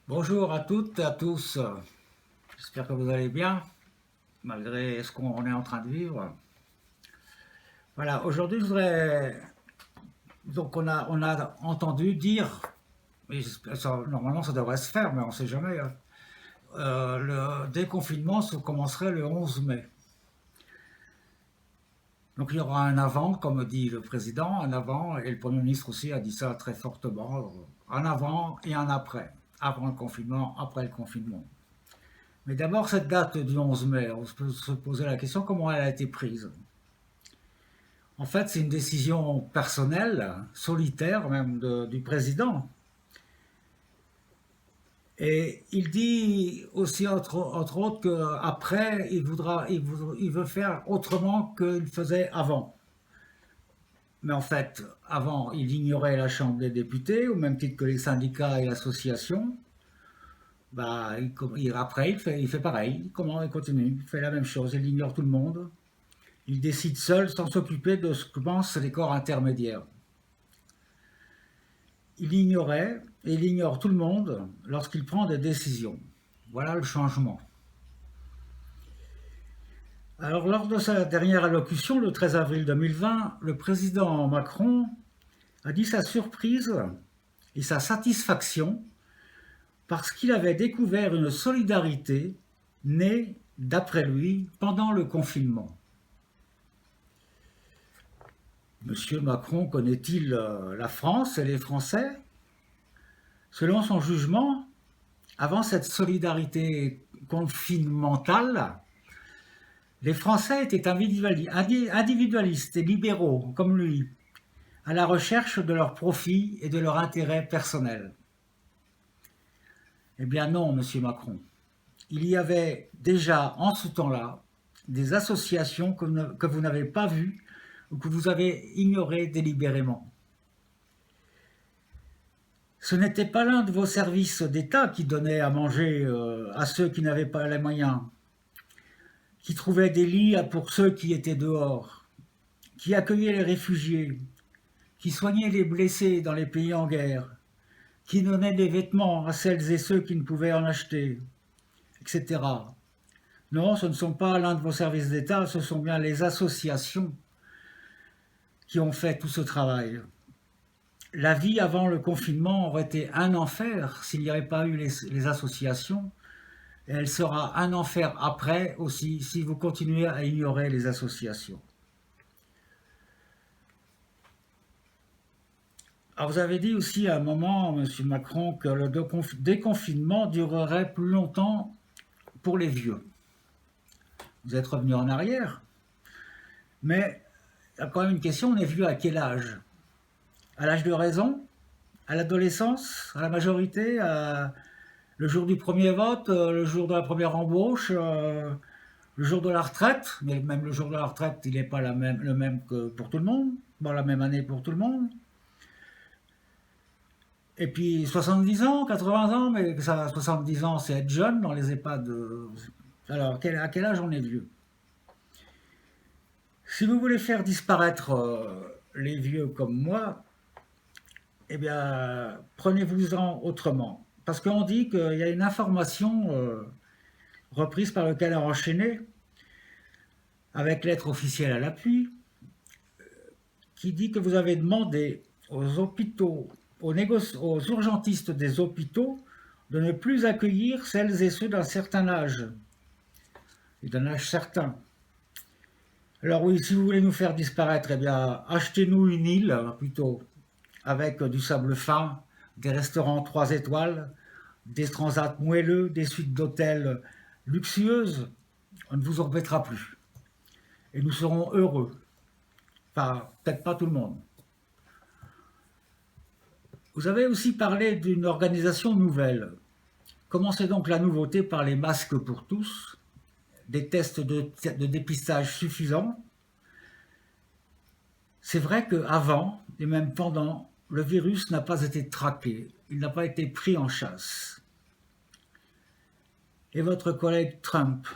Bonjour à toutes et à tous. J'espère que vous allez bien, malgré ce qu'on est en train de vivre. Voilà, aujourd'hui, je voudrais. Donc, on a entendu dire, et normalement ça devrait se faire, mais on ne sait jamais, hein, le déconfinement se commencerait le 11 mai. Donc, il y aura un avant, comme dit le président, un avant, et le Premier ministre aussi a dit ça très fortement, un avant et un après. Avant le confinement, après le confinement. Mais d'abord, cette date du 11 mai, on peut se poser la question comment elle a été prise. En fait, c'est une décision personnelle, solitaire même du président. Et il dit aussi, entre autres, qu'après, il veut faire autrement qu'il faisait avant. Mais en fait, avant, il ignorait la Chambre des députés, au même titre que les syndicats et l'association. Bah, après, il fait pareil. Comment il continue? Il fait la même chose. Il ignore tout le monde. Il décide seul sans s'occuper de ce que pensent les corps intermédiaires. Il ignorait et il ignore tout le monde lorsqu'il prend des décisions. Voilà le changement. Alors, lors de sa dernière allocution, le 13 avril 2020, le président Macron a dit sa surprise et sa satisfaction parce qu'il avait découvert une solidarité née, d'après lui, pendant le confinement. Monsieur Macron connaît-il la France et les Français? Selon son jugement, avant cette solidarité confinementale, les Français étaient individualistes et libéraux, comme lui, à la recherche de leur profit et de leur intérêt personnel. Eh bien non, monsieur Macron. Il y avait déjà, en ce temps-là, des associations que vous n'avez pas vues ou que vous avez ignorées délibérément. Ce n'était pas l'un de vos services d'État qui donnait à manger à ceux qui n'avaient pas les moyens, qui trouvait des lits pour ceux qui étaient dehors, qui accueillait les réfugiés, qui soignait les blessés dans les pays en guerre, qui donnait des vêtements à celles et ceux qui ne pouvaient en acheter, etc. Non, ce ne sont pas l'un de vos services d'État, ce sont bien les associations qui ont fait tout ce travail. La vie avant le confinement aurait été un enfer s'il n'y avait pas eu les associations, et elle sera un enfer après aussi si vous continuez à ignorer les associations. Alors vous avez dit aussi à un moment, Monsieur Macron, que le déconfinement durerait plus longtemps pour les vieux. Vous êtes revenu en arrière, mais il y a quand même une question, on est vieux à quel âge? À l'âge de raison? À l'adolescence? À la majorité? Le jour du premier vote? Le jour de la première embauche? Le jour de la retraite? Mais même le jour de la retraite, il n'est pas le même que pour tout le monde, pas la même année pour tout le monde. Et puis 70 ans, 80 ans, mais ça, 70 ans, c'est être jeune dans les EHPAD. Alors, à quel âge on est vieux? Si vous voulez faire disparaître les vieux comme moi, eh bien, prenez-vous-en autrement. Parce qu'on dit qu'il y a une information reprise par le Canard enchaîné, avec lettre officielle à l'appui, qui dit que vous avez demandé aux hôpitaux, aux urgentistes des hôpitaux, de ne plus accueillir celles et ceux d'un certain âge, et d'un âge certain. Alors oui, si vous voulez nous faire disparaître, eh bien, achetez-nous une île, plutôt, avec du sable fin, des restaurants 3 étoiles, des transats moelleux, des suites d'hôtels luxueuses. On ne vous embêtera plus. Et nous serons heureux. Enfin, peut-être pas tout le monde. Vous avez aussi parlé d'une organisation nouvelle. Commencez donc la nouveauté par les masques pour tous, des tests de dépistage suffisants. C'est vrai qu'avant, et même pendant, le virus n'a pas été traqué, il n'a pas été pris en chasse. Et votre collègue Trump,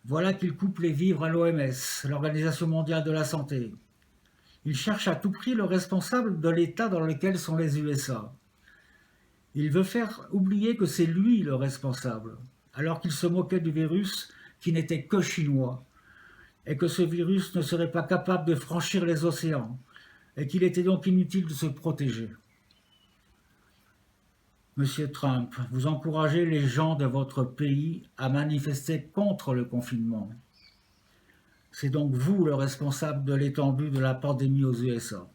voilà qu'il coupe les vivres à l'OMS, l'Organisation mondiale de la santé. Il cherche à tout prix le responsable de l'état dans lequel sont les USA. Il veut faire oublier que c'est lui le responsable, alors qu'il se moquait du virus qui n'était que chinois, et que ce virus ne serait pas capable de franchir les océans, et qu'il était donc inutile de se protéger. Monsieur Trump, vous encouragez les gens de votre pays à manifester contre le confinement. C'est donc vous le responsable de l'étendue de la pandémie aux USA.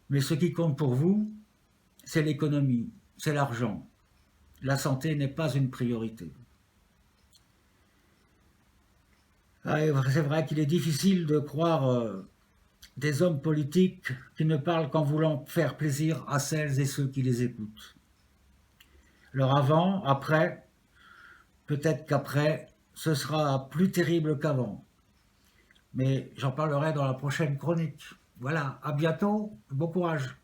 Mais ce qui compte pour vous, c'est l'économie, c'est l'argent. La santé n'est pas une priorité. Ah, c'est vrai qu'il est difficile de croire des hommes politiques qui ne parlent qu'en voulant faire plaisir à celles et ceux qui les écoutent. Alors avant, après, peut-être qu'après, ce sera plus terrible qu'avant. Mais j'en parlerai dans la prochaine chronique. Voilà, à bientôt, bon courage.